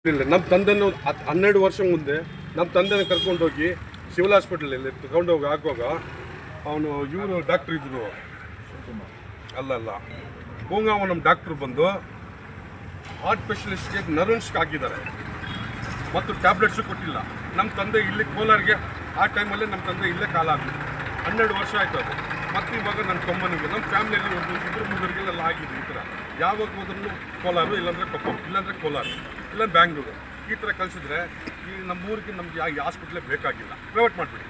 ಇಲ್ಲ ನಮ್ಮ ತಂದೆನೂ 12 ವರ್ಷ ಮುಂದೆ ನಮ್ಮ ತಂದೆನ ಕರ್ಕೊಂಡೋಗಿ ಸಿವಿಲ್ ಹಾಸ್ಪಿಟಲಲ್ಲಿ ತಗೊಂಡೋಗಿ ಹಾಕುವಾಗ ಅವನು ಇವರು ಡಾಕ್ಟ್ರ್ ಇದ್ದರು ಅಲ್ಲ ಹೋಗಾವ ನಮ್ಮ ಡಾಕ್ಟ್ರು ಬಂದು ಹಾರ್ಟ್ ಸ್ಪೆಷಲಿಸ್ಟ್ಗೆ ನರ್ವ್ಸ್ಗೆ ಹಾಕಿದ್ದಾರೆ ಮತ್ತು ಟ್ಯಾಬ್ಲೆಟ್ಸು ಕೊಟ್ಟಿಲ್ಲ. ನಮ್ಮ ತಂದೆ ಇಲ್ಲಿ ಕೋಲಾರ್ಗೆ ಆ ಟೈಮಲ್ಲೇ ನಮ್ಮ ತಂದೆ ಇಲ್ಲೇ ಕಾಲ ಆಗಿದೆ. 12 ವರ್ಷ ಆಯಿತು ಅದು. ಮತ್ತು ಇವಾಗ ನನ್ನ ತಮ್ಮನಿಗೆ ನಮ್ಮ ಫ್ಯಾಮಿಲಿಯಲ್ಲಿ ಒಂದು ಇಬ್ಬರು ಮೂವರಿಗೆಲ್ಲ ಆಗಿದೆ ಈ ಥರ. ಯಾವಾಗ ಹೋದ್ರೂ ಕೋಲಾರು, ಇಲ್ಲಾಂದರೆ ಕೊಪ್ಪ, ಇಲ್ಲಾಂದರೆ ಕೋಲಾರು, ಇಲ್ಲ ಬ್ಯಾಂಗ್ಳೂರು, ಈ ಥರ ಕಳಿಸಿದ್ರೆ ಈ ನಮ್ಮೂರಿಗೆ ನಮಗೆ ಈ ಹಾಸ್ಪಿಟ್ಲೇ ಬೇಕಾಗಿಲ್ಲ, ಪ್ರೈವೇಟ್ ಮಾಡಿಬಿಡಿ.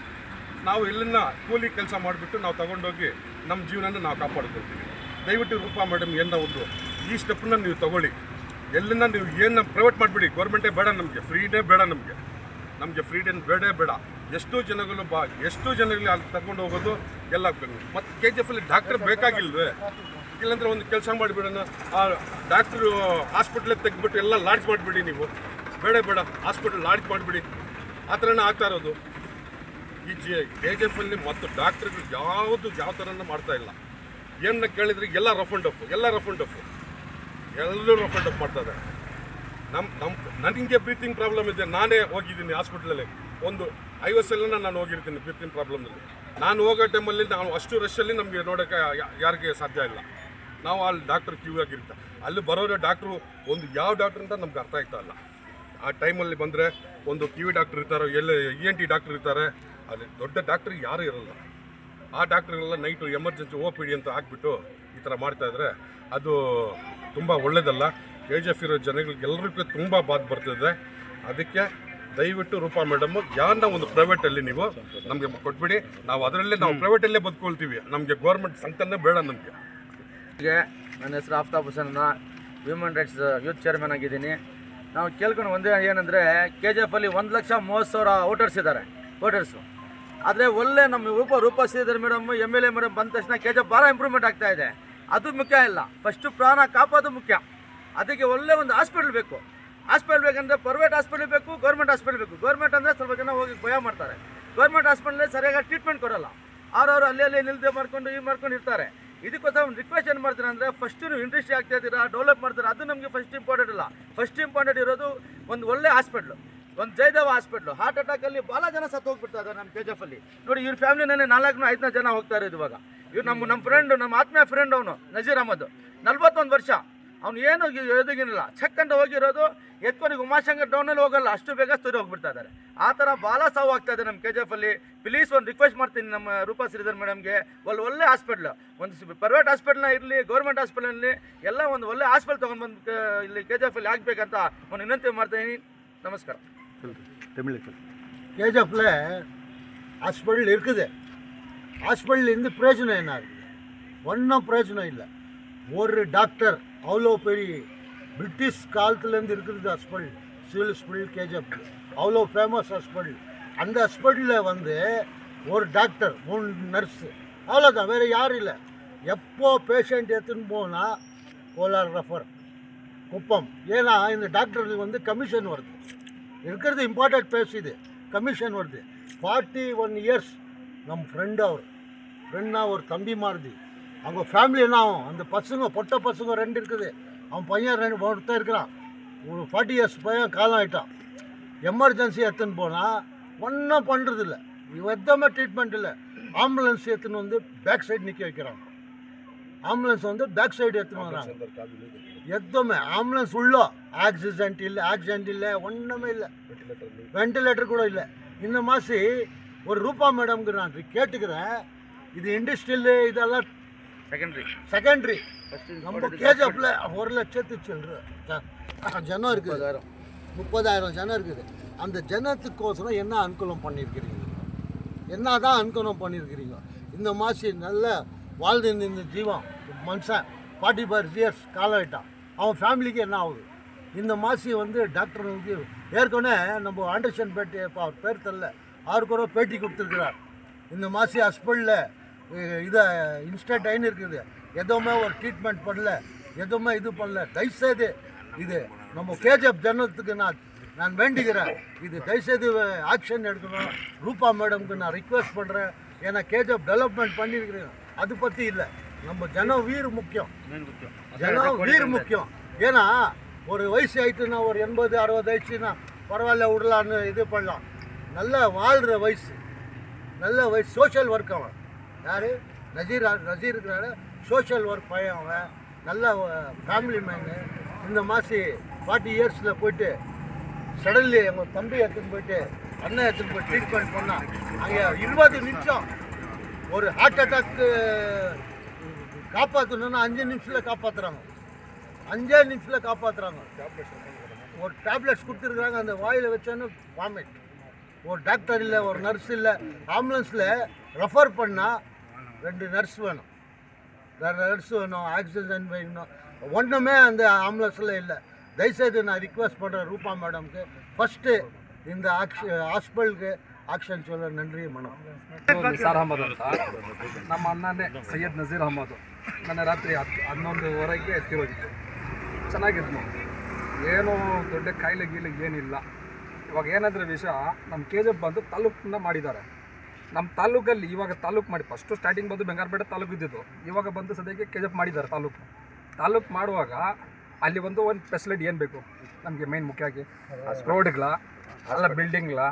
ನಾವು ಇಲ್ಲಿನ ಕೂಲಿ ಕೆಲಸ ಮಾಡಿಬಿಟ್ಟು ನಾವು ತಗೊಂಡೋಗಿ ನಮ್ಮ ಜೀವನನ ನಾವು ಕಾಪಾಡ್ಕೊಳ್ತೀವಿ. ದಯವಿಟ್ಟು ರೂಪಾ ಮೇಡಮ್ ಏನೋ ಒಂದು ಈ ಸ್ಟೆಪ್ಪನ್ನ ನೀವು ತಗೊಳ್ಳಿ. ಎಲ್ಲಿನ ನೀವು ಏನು ಪ್ರೈವೇಟ್ ಮಾಡಿಬಿಡಿ, ಗೌರ್ಮೆಂಟೇ ಬೇಡ ನಮಗೆ, ಫ್ರೀಡೇ ಬೇಡ ನಮಗೆ ಫ್ರೀಡೇ ಬೇಡ. ಎಷ್ಟೋ ಜನಗಳಿಗೆ ಅಲ್ಲಿ ತಗೊಂಡು ಹೋಗೋದು ಎಲ್ಲ ಮತ್ತು KGF ಅಲ್ಲಿ ಡಾಕ್ಟರ್ ಬೇಕಾಗಿಲ್ವೇ? ಇಲ್ಲಾಂದರೆ ಒಂದು ಕೆಲಸ ಮಾಡಿಬಿಡೋಣ, ಆ ಡಾಕ್ಟ್ರು ಹಾಸ್ಪಿಟ್ಲಿಗೆ ತೆಗೆದ್ಬಿಟ್ಟು ಎಲ್ಲ ಲಾಡ್ಜ್ ಮಾಡಿಬಿಡಿ. ನೀವು ಬೇಡ ಹಾಸ್ಪಿಟಲ್ ಲಾಡ್ಜ್ ಮಾಡಿಬಿಡಿ. ಆ ಥರನೇ ಆಗ್ತಾ ಇರೋದು ಈ KGF ಅಲ್ಲಿ. ಮತ್ತು ಡಾಕ್ಟ್ರಿಗೆ ಯಾವ ಥರನೂ ಮಾಡ್ತಾ ಇಲ್ಲ. ಏನನ್ನ ಕೇಳಿದ್ರೆ ಎಲ್ಲ ರಫ್ ಆ್ಯಂಡ್ ಟಫ್, ಎಲ್ಲರೂ ರಫ್ ಆ್ಯಂಡ್ ಟಫ್ ಮಾಡ್ತಾ ಇದ್ದಾರೆ. ನನಗೆ ಬ್ರೀತಿಂಗ್ ಪ್ರಾಬ್ಲಮ್ ಇದೆ. ನಾನೇ ಹೋಗಿದ್ದೀನಿ ಹಾಸ್ಪಿಟ್ಲಲ್ಲಿ, ಒಂದು 50 ಸಲ ನಾನು ಹೋಗಿರ್ತೀನಿ ಬ್ರೀತಿಂಗ್ ಪ್ರಾಬ್ಲಮ್ನಲ್ಲಿ. ನಾನು ಹೋಗೋ ಟೈಮಲ್ಲಿ ನಾವು ಅಷ್ಟು ರಶಲ್ಲಿ ನಮಗೆ ನೋಡೋಕ್ಕೆ ಯಾರಿಗೆ ಸಾಧ್ಯ ಇಲ್ಲ. ನಾವು ಅಲ್ಲಿ ಡಾಕ್ಟ್ರ್ ಕ್ಯೂ ಆಗಿರುತ್ತೆ. ಅಲ್ಲಿ ಬರೋರ ಡಾಕ್ಟ್ರು ಒಂದು ಯಾವ ಡಾಕ್ಟ್ರ್ ಅಂತ ನಮ್ಗೆ ಅರ್ಥ ಆಗ್ತಾ ಇಲ್ಲ. ಆ ಟೈಮಲ್ಲಿ ಬಂದರೆ ಒಂದು ಕಿವಿ ಡಾಕ್ಟ್ರ್ ಇರ್ತಾರೆ, ENT ಡಾಕ್ಟ್ರ್ ಇರ್ತಾರೆ, ಅಲ್ಲಿ ದೊಡ್ಡ ಡಾಕ್ಟ್ರ್ ಯಾರೂ ಇರೋಲ್ಲ. ಆ ಡಾಕ್ಟ್ರುಗಳೆಲ್ಲ ನೈಟು ಎಮರ್ಜೆನ್ಸಿ OPD ಅಂತ ಹಾಕ್ಬಿಟ್ಟು ಈ ಥರ ಮಾಡ್ತಾಯಿದ್ರೆ ಅದು ತುಂಬ ಒಳ್ಳೆಯದಲ್ಲ. KGF ಇರೋ ಜನಗಳಿಗೆ ಎಲ್ಲರಿಗೂ ತುಂಬ ಬಾಧೆ ಬರ್ತಿದೆ. ಅದಕ್ಕೆ ದಯವಿಟ್ಟು ರೂಪಾ ಮೇಡಮ್ ಯಾರನ್ನ ಒಂದು ಪ್ರೈವೇಟಲ್ಲಿ ನೀವು ನಮಗೆ ಕೊಟ್ಬಿಡಿ. ನಾವು ಅದರಲ್ಲೇ ನಾವು ಪ್ರೈವೇಟಲ್ಲೇ ಬದುಕೊಳ್ತೀವಿ. ನಮಗೆ ಗೌರ್ಮೆಂಟ್ ಸಂಕಲ್ಪನೇ ಬೇಡ ನಮಗೆ. ನನ್ನ ಹೆಸರು Aftab Hussain, human rights youth chairman ಆಗಿದ್ದೀನಿ. ನಾವು ಕೇಳ್ಕೊಂಡು ಒಂದೇ ಏನಂದರೆ KGF ಅಲ್ಲಿ 1,30,000 ವೋಟರ್ಸು. ಆದರೆ ಒಳ್ಳೆ ನಮ್ಮ Rupa Shridhar madam MLA madam ಬಂದ ತಕ್ಷಣ KGF ಭಾಳ ಇಂಪ್ರೂವ್ಮೆಂಟ್ ಆಗ್ತಾ ಇದೆ. ಅದು ಮುಖ್ಯ ಇಲ್ಲ, ಫಸ್ಟು ಪ್ರಾಣ ಕಾಪಾಡೋದು ಮುಖ್ಯ. ಅದಕ್ಕೆ ಒಳ್ಳೆ ಒಂದು ಹಾಸ್ಪಿಟ್ಲ್ ಬೇಕಂದರೆ ಪ್ರೈವೇಟ್ ಹಾಸ್ಪಿಟ್ಲ್ ಬೇಕು, ಗೌರ್ಮೆಂಟ್ ಹಾಸ್ಪಿಟ್ಲ್ ಬೇಕು. ಗೌರ್ಮೆಂಟ್ ಅಂದರೆ ಸ್ವಲ್ಪ ಜನ ಹೋಗಿ ಭಯ ಮಾಡ್ತಾರೆ. ಗೌರ್ಮೆಂಟ್ ಹಾಸ್ಪಿಟ್ಲಲ್ಲಿ ಸರಿಯಾಗಿ ಟ್ರೀಟ್ಮೆಂಟ್ ಕೊಡೋಲ್ಲ. ಅವ್ರವ್ರು ಅಲ್ಲಿ ನಿಲ್ದೆ ಮಾಡ್ಕೊಂಡು ಇರ್ತಾರೆ. ಇದಕ್ಕೋಸ್ಕರ ಒಂದು ರಿಕ್ವೆಸ್ಟ್ ಏನು ಮಾಡ್ತೀರಾ ಅಂದರೆ, ಫಸ್ಟು ನೀವು ಇಂಡಸ್ಟ್ರಿ ಆಗ್ತಾ ಇದ್ದೀರಾ, ಡೆವಲಪ್ ಮಾಡ್ತೀರಾ, ಅದು ನಮಗೆ ಫಸ್ಟ್ ಇಂಪಾರ್ಟೆಂಟ್ ಇಲ್ಲ. ಫಸ್ಟ್ ಇಂಪಾರ್ಟೆಂಟ್ ಇರೋದು ಒಂದು ಒಳ್ಳೆ ಹಾಸ್ಪಿಟ್ಲು, ಒಂದು ಜಯದೇವ ಹಾಸ್ಪಿಟ್ಲು. ಹಾರ್ಟ್ ಅಟ್ಯಾಕಲ್ಲಿ ಭಾಳ ಜನ ಸತ್ತು ಹೋಗ್ಬಿಡ್ತಾ ಇದ್ದಾರೆ ನಮ್ಮ KGF ಅಲ್ಲಿ. ನೋಡಿ, ಇವ್ರ ಫ್ಯಾಮಿಲಿನೇ 4-5 ಜನ ಹೋಗ್ತಾ ಇರೋದು ಇವಾಗ. ಇವ್ರು ನಮ್ಮ ಫ್ರೆಂಡು, ನಮ್ಮ ಆತ್ಮೀಯ ಫ್ರೆಂಡ್, ಅವನು ನಜೀರ್ ಅಹಮದ್, 41 ವರ್ಷ. ಅವ್ನು ಏನು ಎದುಗಿನಿಲ್ಲ, ಚೆಕ್ ಅಂತ ಹೋಗಿರೋದು, ಎತ್ಕೊಂಡು ಉಮಾಶಂಕರ್ ಡೌನಲ್ಲಿ ಹೋಗಲ್ಲ, ಅಷ್ಟು ಬೇಗ ಸ್ಟೋರಿ ಹೋಗ್ಬಿಡ್ತಾ ಇದ್ದಾರೆ. ಆ ಥರ ಭಾಳ ಸಾವು ಆಗ್ತಾ ಇದೆ ನಮ್ಮ KGF ಅಲ್ಲಿ. ಪ್ಲೀಸ್ ಒಂದು ರಿಕ್ವೆಸ್ಟ್ ಮಾಡ್ತೀನಿ ನಮ್ಮ ರೂಪಾ ಶ್ರೀಧರ್ ಮೇಡಮ್ಗೆ, ಒಳ್ಳೆ ಹಾಸ್ಪಿಟ್ಲು, ಒಂದು ಪ್ರೈವೇಟ್ ಹಾಸ್ಪಿಟ್ಲ್ನ ಇರಲಿ, ಗೌರ್ಮೆಂಟ್ ಹಾಸ್ಪಿಟಲಲ್ಲಿ ಎಲ್ಲ ಒಂದು ಒಳ್ಳೆ ಹಾಸ್ಪಿಟಲ್ ತೊಗೊಂಡ್ಬಂದು ಇಲ್ಲಿ KGF ಅಲ್ಲಿ ಆಗಬೇಕಂತ ಒಂದು ವಿನಂತಿ ಮಾಡ್ತಾಯಿದ್ದೀನಿ. ನಮಸ್ಕಾರ. KGFல ஹாஸ்பிட்டல் இருக்குது. ஹாஸ்பிட்டல் பிரயோஜனம் என்ன இருக்குது? ஒன்றும் பிரயோஜனம் இல்லை. ஒரு டாக்டர் அவ்வளோ பெரிய பிரிட்டிஷ் காலத்துலேருந்து இருக்கிறது ஹாஸ்பிட்டல், சிவில் ஹாஸ்பிட்டல் KGF அவ்வளோ ஃபேமஸ் ஹாஸ்பிட்டல். அந்த ஹாஸ்பிட்டலில் ஒரு டாக்டர் 3 நர்ஸு, அவ்வளோதான், வேறு யாரும் இல்லை. எப்போ பேஷண்ட் எடுத்துன்னு போனால் கோலார் ரெஃபர், குப்பம். ஏன்னா இந்த டாக்டருக்கு கமிஷன் வருது. இருக்கிறது இம்பார்ட்டன்ட் பேஸ், இது கமிஷன் வருது. 41 இயர்ஸ் நம்ம ஃப்ரெண்ட்னா ஒரு தம்பி மாறுது. அவங்க ஃபேமிலி என்ன ஆகும்? அந்த பசங்க பொட்ட பசங்க 2 இருக்குது. அவன் பையன் ஒருத்தன் இருக்கிறான், ஒரு 40 இயர்ஸ் பையன் காலம் ஆகிட்டான். எமர்ஜென்சி எடுத்துன்னு போனால் ஒன்றும் பண்ணுறதில்ல, எதுவுமே ட்ரீட்மெண்ட் இல்லை. ஆம்புலன்ஸ் எடுத்துன்னு பேக் சைடு நிற்க வைக்கிறாங்க. ஆம்புலன்ஸ் பேக் சைடு எடுத்துன்னு வராங்க. எதுவுமே ஆம்புலன்ஸ் உள்ளோ ஆக்சிடென்ட் இல்லை, ஒன்றுமே இல்லை. வெண்டிலேட்டர் கூட இல்லை. இந்த மாதிரி ஒரு ரூபா மேடம்க்கு நான் கேட்டுக்கிறேன், இது இண்டஸ்ட்ரியல் இதெல்லாம் செகண்டரி. நம்ம KGFல 1 லட்சத்து ஜனம் இருக்குது, 30,000 ஜனம் இருக்குது. அந்த ஜனத்துக்கோசரம் என்ன அனுகூலம் பண்ணியிருக்கிறீங்க? என்ன தான் அனுகூலம் பண்ணியிருக்கிறீங்க? இந்த மாதிரி நல்ல வாழ்ந்து இந்த ஜீவம் மனுஷன் 45 இயர்ஸ் காலம் ஆகிட்டான், அவன் ஃபேமிலிக்கு என்ன ஆகுது? இந்த மாதிரி டாக்டர் ஏற்கனவே நம்ம ஆண்டர்சன் பேட்டி, இப்போ அவர் பேர் தெரில, அவருக்கு ஒரு பேட்டி கொடுத்துருக்கிறார். இந்த மாதிரி ஹாஸ்பிட்டலில் இதை இன்ஸ்டன்ட் ஆகின்னு இருக்குது, எதுவுமே ஒரு ட்ரீட்மெண்ட் பண்ணல, எதுவுமே இது பண்ணல. தயவுசெய்து இது நம்ம KGF ஜனத்துக்கு நான் வேண்டிக்கிறேன், இது தயவுசெய்து ஆக்ஷன் எடுக்கணும். ரூபா மேடம்க்கு நான் ரிக்வெஸ்ட் பண்ணுறேன். ஏன்னா KGF டெவலப்மெண்ட் பண்ணியிருக்கிறேன், அது பற்றி இல்லை. நம்ம ஜனம் வீர் முக்கியம். ஏன்னா ஒரு வயசு ஆயிட்டுன்னா ஒரு 80-60 ஆயிடுச்சுன்னா பரவாயில்ல விடலான்னு இது பண்ணலாம். நல்லா வாழ்கிற வயசு, நல்ல வயசு. சோஷியல் ஒர்க் அவன் யார் நசீர் இருக்கிறாரு, சோஷியல் ஒர்க் பையன் அவன். நல்ல ஃபேமிலி மேனு. இந்த மாசி 40 இயர்ஸில் போயிட்டு சடன்லி எங்கள் தம்பி எடுத்துன்னு போயிட்டு அண்ணன் எடுத்துன்னு போய் ட்ரீட்மெண்ட் பண்ணால் அங்கே 20 நிமிஷம் ஒரு ஹார்ட் அட்டாக்கு காப்பாற்றணுன்னா 5 நிமிஷத்தில் காப்பாற்றுறாங்க. 5 நிமிஷத்தில் காப்பாற்றுறாங்க. ஒரு டேப்லெட்ஸ் கொடுத்துருக்குறாங்க, அந்த வாயில் வச்சோன்னு வாமிட். ஒரு டாக்டர் இல்லை, ஒரு நர்ஸ் இல்லை. ஆம்புலன்ஸில் ரெஃபர் பண்ணால் 2 நர்ஸ் வேணும், 2 நர்ஸ் வேணும், ஆக்சிஜன் வேணும். ஒன்றுமே அந்த ஆம்புலன்ஸில் இல்லை. தயவுசெய்து நான் ரிக்வெஸ்ட் பண்ணுறேன் ரூபா மேடம்க்கு, ஃபஸ்ட்டு இந்த ಹಾಸ್ಪಿಟಲ್ಗೆ ಆಕ್ಷನ್ ಚಲೋ ನನ್ರಿ ಮೇಡಮ್. ನಿಸಾರ್ ಅಹಮದ್ ಅಂತ ನಮ್ಮ ಅಣ್ಣನೇ ಸೈಯದ್ ನಜೀರ್ ಅಹಮದ್. ನನ್ನ ರಾತ್ರಿ 11:30 ಎತ್ತಿರೋಗಿತ್ತು. ಚೆನ್ನಾಗಿದ್ನು, ಏನೂ ದೊಡ್ಡ ಕಾಯಿಲೆ ಗೀಲೆ ಏನಿಲ್ಲ. ಇವಾಗ ಏನಾದರೆ ವಿಷಯ, ನಮ್ಮ KGF ಬಂದು ತಾಲೂಕಿಂದ ಮಾಡಿದ್ದಾರೆ. ನಮ್ಮ ತಾಲೂಕಲ್ಲಿ ಇವಾಗ ತಾಲೂಕು ಮಾಡಿ ಫಸ್ಟು ಸ್ಟಾರ್ಟಿಂಗ್ ಬಂದು ಬೆಂಗಾರಪೇಟೆ ತಾಲೂಕು ಇದ್ದಿದ್ದು, ಇವಾಗ ಬಂದು ಸದ್ಯಕ್ಕೆ KGF ಮಾಡಿದ್ದಾರೆ ತಾಲೂಕು ಮಾಡುವಾಗ ಅಲ್ಲಿ ಒಂದು ಫೆಸಿಲಿಟಿ ಏನು ಬೇಕು ನಮಗೆ ಮೇನ್ ಮುಖ್ಯವಾಗಿ ರೋಡ್ಗಳ ಅಲ್ಲ ಬಿಲ್ಡಿಂಗ್ಗಳ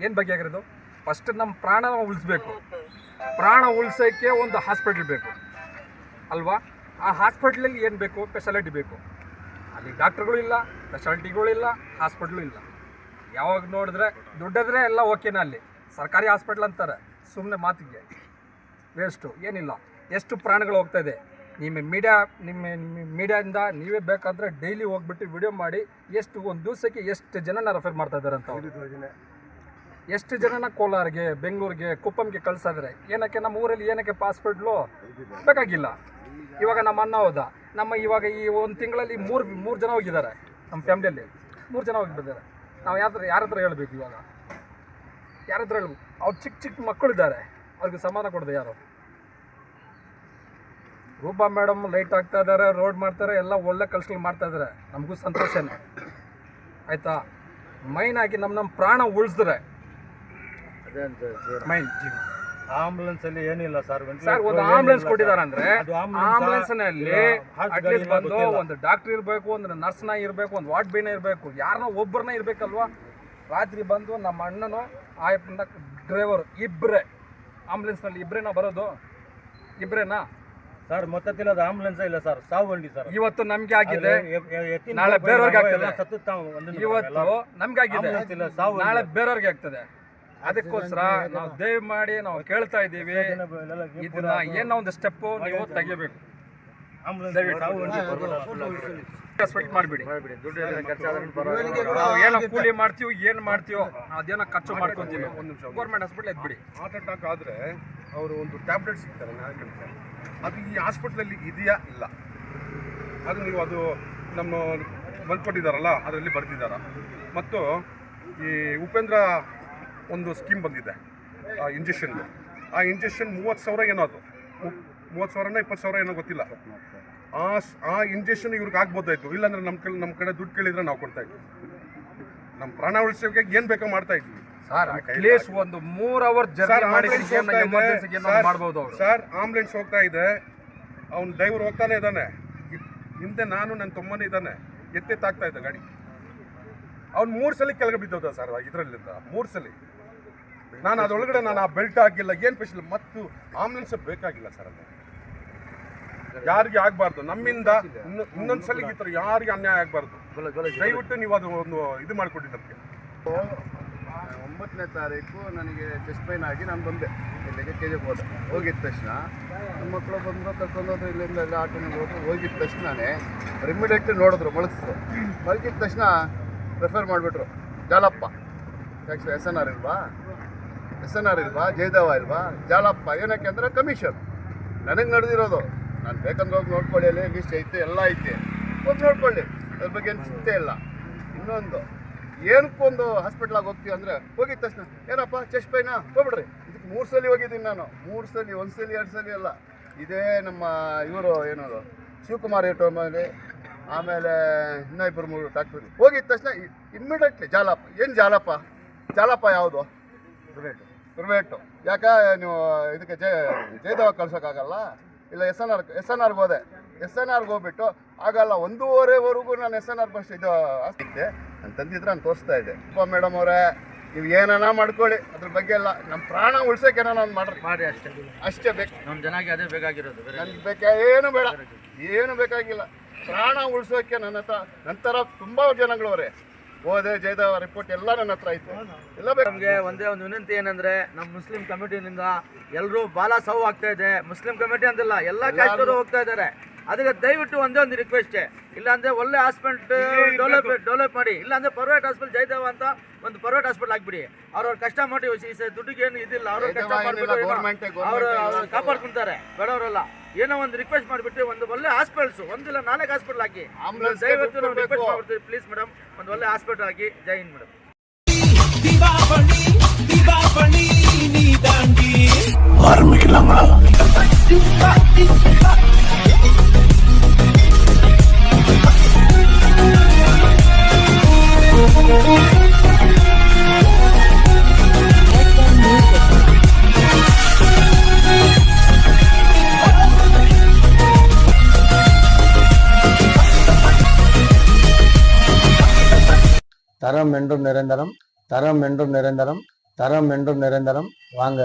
ಏನು ಬೇಕಾಗಿರೋದು. ಫಸ್ಟ್ ನಮ್ಮ ಪ್ರಾಣ ಉಳಿಸ್ಬೇಕು. ಪ್ರಾಣ ಉಳಿಸೋಕ್ಕೆ ಒಂದು ಹಾಸ್ಪಿಟ್ಲ್ ಬೇಕು ಅಲ್ವಾ. ಆ ಹಾಸ್ಪಿಟ್ಲಲ್ಲಿ ಏನು ಬೇಕು, ಫೆಸಿಲಿಟಿ ಬೇಕು. ಅಲ್ಲಿ ಡಾಕ್ಟ್ರುಗಳು ಇಲ್ಲ, ಫೆಸಿಲಿಟಿಗಳಿಲ್ಲ, ಹಾಸ್ಪಿಟ್ಲು ಇಲ್ಲ. ಯಾವಾಗ ನೋಡಿದ್ರೆ ದುಡ್ಡಿದ್ರೆ ಎಲ್ಲ ಓಕೆನಾ. ಅಲ್ಲಿ ಸರ್ಕಾರಿ ಹಾಸ್ಪಿಟ್ಲ್ ಅಂತಾರೆ, ಸುಮ್ಮನೆ ಮಾತಿಗೆ ವೇಸ್ಟು, ಏನಿಲ್ಲ. ಎಷ್ಟು ಪ್ರಾಣಗಳು ಹೋಗ್ತಾಯಿದೆ. ನಿಮ್ಮ ಮೀಡಿಯಾದಿಂದ ನೀವೇ ಬೇಕಾದರೆ ಡೈಲಿ ಹೋಗ್ಬಿಟ್ಟು ವಿಡಿಯೋ ಮಾಡಿ ಎಷ್ಟು ಒಂದು ದಿವಸಕ್ಕೆ ಎಷ್ಟು ಜನನ ರೆಫರ್ ಮಾಡ್ತಾ ಇದ್ದಾರೆ ಅಂತ, ಎಷ್ಟು ಜನನ ಕೋಲಾರಿಗೆ, ಬೆಂಗಳೂರಿಗೆ, ಕುಪ್ಪಂಗೆ ಕಳಿಸ್ತಾ ಇದ್ದಾರೆ. ಏನಕ್ಕೆ ನಮ್ಮ ಊರಲ್ಲಿ ಏನಕ್ಕೆ ಹಾಸ್ಪಿಟ್ಲು ಬೇಕಾಗಿಲ್ಲ. ಇವಾಗ ನಮ್ಮ ಅಣ್ಣ ಹೋದ, ನಮ್ಮ ಇವಾಗ ಈ ಒಂದು ತಿಂಗಳಲ್ಲಿ ಮೂರು ಜನ ಹೋಗಿದ್ದಾರೆ. ನಮ್ಮ ಫ್ಯಾಮಿಲಿಯಲ್ಲಿ 3 ಜನ ಹೋಗಿ ಬಂದಿದ್ದಾರೆ. ನಾವು ಯಾರ ಹತ್ರ ಹೇಳಬೇಕು ಇವಾಗ, ಯಾರ ಹತ್ರ ಹೇಳ್ಬೇಕು? ಅವ್ರು ಚಿಕ್ಕ ಮಕ್ಕಳಿದ್ದಾರೆ, ಅವ್ರಿಗೆ ಸಮಾಧಾನ ಕೊಡೋದು ಯಾರು? ರೂಪಾ ಮೇಡಮ್ ಲೈಟ್ ಹಾಕ್ತಾ ಇದ್ದಾರೆ, ರೋಡ್ ಮಾಡ್ತಾರೆ, ಎಲ್ಲ ಒಳ್ಳೆ ಕೆಲಸಗಳು ಮಾಡ್ತಾ ಇದ್ದಾರೆ, ನಮಗೂ ಸಂತೋಷನೇ ಆಯಿತಾ. ಮೈನ್ ಆಗಿ ನಮ್ಮ ಪ್ರಾಣ ಉಳಿಸಿದ್ರೆ ಮೈನ್ ಜೀವನ. ಆಂಬುಲೆನ್ಸಲ್ಲಿ ಏನಿಲ್ಲ ಸರ್. ಒಂದು ಆಂಬುಲೆನ್ಸ್ ಕೊಟ್ಟಿದ್ದಾರೆ ಅಂದರೆ ಆಂಬುಲೆನ್ಸ್ನಲ್ಲಿ ಅಟ್ಲೀಸ್ಟ್ ಬಂದು ಒಂದು ಡಾಕ್ಟರ್ ಇರಬೇಕು, ಒಂದು ನರ್ಸ್ನ ಇರಬೇಕು, ಒಂದು ವಾರ್ಡ್ ಬಾಯ್ನ ಇರಬೇಕು, ಯಾರನ್ನ ಒಬ್ಬರನ್ನ ಇರಬೇಕಲ್ವಾ. ರಾತ್ರಿ ಬಂದು ನಮ್ಮ ಅಣ್ಣನು ಆಯಪ್ಪನ ಡ್ರೈವರ್ ಇಬ್ಬರೇ, ಆಂಬುಲೆನ್ಸ್ನಲ್ಲಿ ಇಬ್ಬರೇನಾ ಬರೋದು? ಇಬ್ಬರೇನಾ ಸರ್? ಮೊತ್ತത്തിൽ ಅದು ಆಂಬುಲೆನ್ಸ್ ಇಲ್ಲ ಸರ್, ಸಾವು ಬಂಡಿ ಸರ್. ಇವತ್ತು ನಮ್ಗೆ ಆಗಿದೆ, ನಾಳೆ ಬೇರೆಯವ್ರಿಗೆ ಆಗ್ತದೆ. ಇವತ್ತು ನಮ್ಗೆ ಆಗಿದೆ, ನಾಳೆ ಬೇರೆಯವ್ರಿಗೆ ಆಗ್ತದೆ. ಅದಕ್ಕೋಸ್ಕರ ನಾವು ದಯವು ಮಾಡಿ ನಾವು ಕೇಳ್ತಾ ಇದ್ದೀವಿ, ಇದನ್ನ ಏನೋ ಒಂದು ಸ್ಟೆಪ್ಪು ನೀವು ತೆಗಿಬೇಕು. ಮಾಡಿಬಿಡಿ. ನಾವು ಏನೋ ಕೂಲಿ ಮಾಡ್ತೀವಿ, ಏನು ಮಾಡ್ತೀವೋ ಅದೇನೋ ಖರ್ಚು ಮಾಡ್ಕೊಂತೀವಿ. ಒಂದು ನಿಮಿಷ, ಗೌರ್ಮೆಂಟ್ ಹಾಸ್ಪಿಟ್ಲ್ ಎದ್ಬಿಡಿ. ಹಾರ್ಟ್ ಅಟ್ಯಾಕ್ ಆದರೆ ಅವರು ಒಂದು ಟ್ಯಾಬ್ಲೆಟ್ ಸಿಗ್ತಾರೆ, ಅದು ಈ ಹಾಸ್ಪಿಟ್ಲಲ್ಲಿ ಇದೆಯಾ ಇಲ್ಲ, ಅದು ನೀವು ಅದು ನಮ್ಮ ಬಂದ್ಕೊಟ್ಟಿದ್ದಾರಲ್ಲ ಅದರಲ್ಲಿ ಬರ್ತಿದ್ದಾರ. ಮತ್ತು ಈ ಉಪೇಂದ್ರ ಒಂದು ಸ್ಕೀಮ್ ಬಂದಿದೆ ಇಂಜೆಕ್ಷನ್ದು. ಆ ಇಂಜೆಕ್ಷನ್ 30,000 ಏನೋ, ಅದು 30,000 20,000 ಏನೋ ಗೊತ್ತಿಲ್ಲ. ಆ ಇಂಜೆಕ್ಷನ್ ಇವ್ರಿಗೆ ಆಗ್ಬೋದಾಯ್ತು, ಇಲ್ಲಾಂದ್ರೆ ನಮ್ಮ ಕಡೆ ದುಡ್ಡು ಕೇಳಿದ್ರೆ ನಾವು ಕೊಡ್ತಾಯಿದ್ವಿ. ನಮ್ಮ ಪ್ರಾಣ ಉಳಿಸೋಕೆ ಏನು ಬೇಕೋ ಮಾಡ್ತಾ ಇದ್ವಿ ಸರ್. ಅಟ್ಲೀಸ್ಟ್ ಒಂದು 3 ಅವರ್ ಜರ್ನಿ ಮಾಡಿ ಮಾಡ್ಬೋದು ಸರ್. ಆಂಬುಲೆನ್ಸ್ ಹೋಗ್ತಾ ಇದೆ, ಅವ್ನು ಡ್ರೈವರ್ ಹೋಗ್ತಾನೆ ಇದ್ದಾನೆ, ಹಿಂದೆ ನಾನು ನನ್ನ ತಮ್ಮನೇ ಇದ್ದಾನೆ, ಎತ್ತೆತ್ತಾಗ್ತಾ ಇದ್ದ ಗಾಡಿ. ಅವ್ನು 3 ಸಲ ಕೆಳಗೆ ಬಿದ್ದೋದ ಸರ್ ಇದರಲ್ಲಿಂದ, 3 ಸಲ. ನಾನು ಅದರೊಳಗಡೆ ಆ ಬೆಲ್ಟ್ ಹಾಕಿಲ್ಲ, ಏನು ಸ್ಪೆಷಲ್. ಮತ್ತು ಆಂಬುಲೆನ್ಸ್ ಬೇಕಾಗಿಲ್ಲ ಸರ್, ಅದು ಯಾರಿಗೆ ಆಗಬಾರ್ದು. ನಮ್ಮಿಂದ ಇನ್ನೊಂದ್ಸಲ ಈ ಥರ ಯಾರಿಗೆ ಅನ್ಯಾಯ ಆಗಬಾರ್ದು. ದಯವಿಟ್ಟು ನೀವು ಅದು ಒಂದು ಇದು ಮಾಡಿಕೊಡಿ ನಮಗೆ. 9ನೇ ತಾರೀಕು ನನಗೆ ಚೆಸ್ಟ್ ಪೈನ್ ಆಗಿ ನಾನು ಬಂದೆ ಇಲ್ಲಿಗೆ KGF ಹೋಗಿದ್ದ ತಕ್ಷಣ ನಮ್ಮ ಮಕ್ಕಳು ಬಂದು ಕರ್ಕೊಂಡೋದ್ರು, ಇಲ್ಲಿಂದ ಎಲ್ಲ ಆಟೋನಲ್ಲಿ ಹೋಗಿದ್ದ ತಕ್ಷಣವೇ ಇಮಿಡಿಯೇಟ್ಲಿ ನೋಡಿದ್ರು, ಮಲಗಿಸಿದ್ರು. ಮಲಗಿದ ತಕ್ಷಣ ರೆಫರ್ ಮಾಡಿಬಿಟ್ರು ಜಾಲಪ್ಪ. ಯಾಕೆ SNR ಇಲ್ವಾ, ಜಯದೇವ ಇಲ್ವಾ, ಜಾಲಪ್ಪ. ಏನಕ್ಕೆ ಅಂದರೆ ಕಮಿಷನ್ ನನಗೆ ನಡೆದಿರೋದು. ನಾನು ಬೇಕಂದ್ರೆ ಹೋಗಿ ನೋಡ್ಕೊಳ್ಳಿ, ಅಲ್ಲಿ ಲಿಸ್ಟ್ ಐತೆ, ಎಲ್ಲ ಐತೆ, ಹೋಗಿ ನೋಡ್ಕೊಳ್ಳಿ, ಅದ್ರ ಬಗ್ಗೆ ಏನು ಚಿಂತೆ ಇಲ್ಲ. ಇನ್ನೊಂದು ಏನಕ್ಕೊಂದು ಹಾಸ್ಪಿಟ್ಲಾಗಿ ಹೋಗ್ತೀವಿ ಅಂದರೆ ಹೋಗಿದ ತಕ್ಷಣ ಏನಪ್ಪ ಚೆಸ್ಟ್ ಪೈನಾ ಹೋಗ್ಬಿಡ್ರಿ. ಇದಕ್ಕೆ 3 ಸಲ ಹೋಗಿದ್ದೀನಿ ನಾನು, 3 ಸಲ, 1 ಸಲ 2 ಸಲ ಅಲ್ಲ. ಇದೇ ನಮ್ಮ ಇವರು ಏನದು ಶಿವಕುಮಾರ್ ಮೇಲೆ ಆಮೇಲೆ ಇನ್ನೂ 2-3 ಡಾಕ್ಟ್ರು ಹೋಗಿದ ತಕ್ಷಣ ಇಮ್ಮಿಡಿಯೇಟ್ಲಿ ಜಾಲಪ್ಪ. ಏನು ಜಾಲಪ್ಪ ಯಾವುದು? ಪ್ರೈವೇಟು. ಯಾಕೆ ನೀವು ಇದಕ್ಕೆ ಜಯದೇವ ಕಳ್ಸೋಕ್ಕಾಗಲ್ಲ? ಇಲ್ಲ SNRಗೆ ಹೋದೆ, SNRಗೆ ಹೋಗ್ಬಿಟ್ಟು ಆಗಲ್ಲ 1:30ವರೆಗೂ ನಾನು SNR ಬಸ್ ಇದು ಆಗ್ತಿದ್ದೆ ನಾನು ತಂದಿದ್ರೆ ನಾನು ತೋರಿಸ್ತಾ ಇದ್ದೆ. ಮೇಡಮ್ ಅವರೇ, ನೀವು ಏನಾನ ಮಾಡ್ಕೊಳ್ಳಿ, ಅದ್ರ ಬಗ್ಗೆ ಎಲ್ಲ ನಮ್ಮ ಪ್ರಾಣ ಉಳ್ಸೋಕೆ ಏನಾನ ಒಂದು ಮಾಡಿ ಅಷ್ಟೇ ಬೇಕು. ನಮ್ಮ ಜನಕ್ಕೆ ಅದೇ ಬೇಕಾಗಿರೋದು. ನನಗೆ ಏನು ಬೇಡ, ಏನು ಬೇಕಾಗಿಲ್ಲ. ಪ್ರಾಣ ಉಳ್ಸೋಕೆ ನಂತರ ತುಂಬ ಜನಗಳವರೇ ಹೋದೆ ಜಯದೇವ ರಿಪೋರ್ಟ್ ಎಲ್ಲ ನನ್ನ ಹತ್ರ ಐತೆ, ಎಲ್ಲ ಬೇಕು. ನಮಗೆ ಒಂದೇ ಒಂದು ವಿನಂತಿ ಏನಂದ್ರೆ, ನಮ್ಮ ಮುಸ್ಲಿಂ ಕಮಿಟಿನಿಂದ ಎಲ್ಲರೂ ಬಾಲ ಸಾವು ಆಗ್ತಾ ಇದೆ. ಮುಸ್ಲಿಂ ಕಮಿಟಿ ಅಂತಿಲ್ಲ, ಎಲ್ಲ ಕ್ಯಾಸ್ಟರು ಹೋಗ್ತಾ ಇದ್ದಾರೆ. ಅದಕ್ಕೆ ದಯವಿಟ್ಟು ಒಂದೇ ಒಂದು ರಿಕ್ವೆಸ್ಟ್, ಇಲ್ಲಾಂದ್ರೆ ಒಳ್ಳೆ ಹಾಸ್ಪಿಟಲ್ ಡೆವಲಪ್ ಮಾಡಿ, ಇಲ್ಲಾಂದ್ರೆ ಪ್ರೈವೇಟ್ ಹಾಸ್ಪಿಟಲ್ ಜಯದೇವ ಅಂತ ಒಂದು ಪ್ರೈವೇಟ್ ಹಾಸ್ಪಿಟಲ್ ಹಾಕ್ಬಿಡಿ. ಅವ್ರವ್ರ ಕಷ್ಟ ಮಾಡಿ ದುಡ್ಡಿಗೆ ಏನು ಇದಿಲ್ಲ, ಅವ್ರ ಕಷ್ಟ ಮಾಡ್ಬಿಟ್ಟು ಅವರು ಕಾಪಾಡ್ಕೊಂತಾರೆ ಬೇಡವರೆಲ್ಲ. ಏನೋ ಒಂದು ರಿಕ್ವೆಸ್ಟ್ ಮಾಡಿಬಿಟ್ಟು ಒಂದು ಒಳ್ಳೆ ಹಾಸ್ಪಿಟಲ್ಸ್, ಒಂದಿಲ್ಲ 4 ಹಾಸ್ಪಿಟಲ್ ಹಾಕಿ ದಯವಿಟ್ಟು ನಾವು ರಿಕ್ವೆಸ್ಟ್ ಮಾಡ್ತೀವಿ. ಪ್ಲೀಸ್ ಮೇಡಮ್, ಒಂದು ಒಳ್ಳೆ ಹಾಸ್ಪಿಟಲ್ ಹಾಕಿ. ಜೈ ಹಿಂದ್ ಮೇಡಮ್. தரம் என்றும் நிரந்தரம், தரம் என்றும் நிரந்தரம், தரம் என்றும் நிரந்தரம். வாங்க.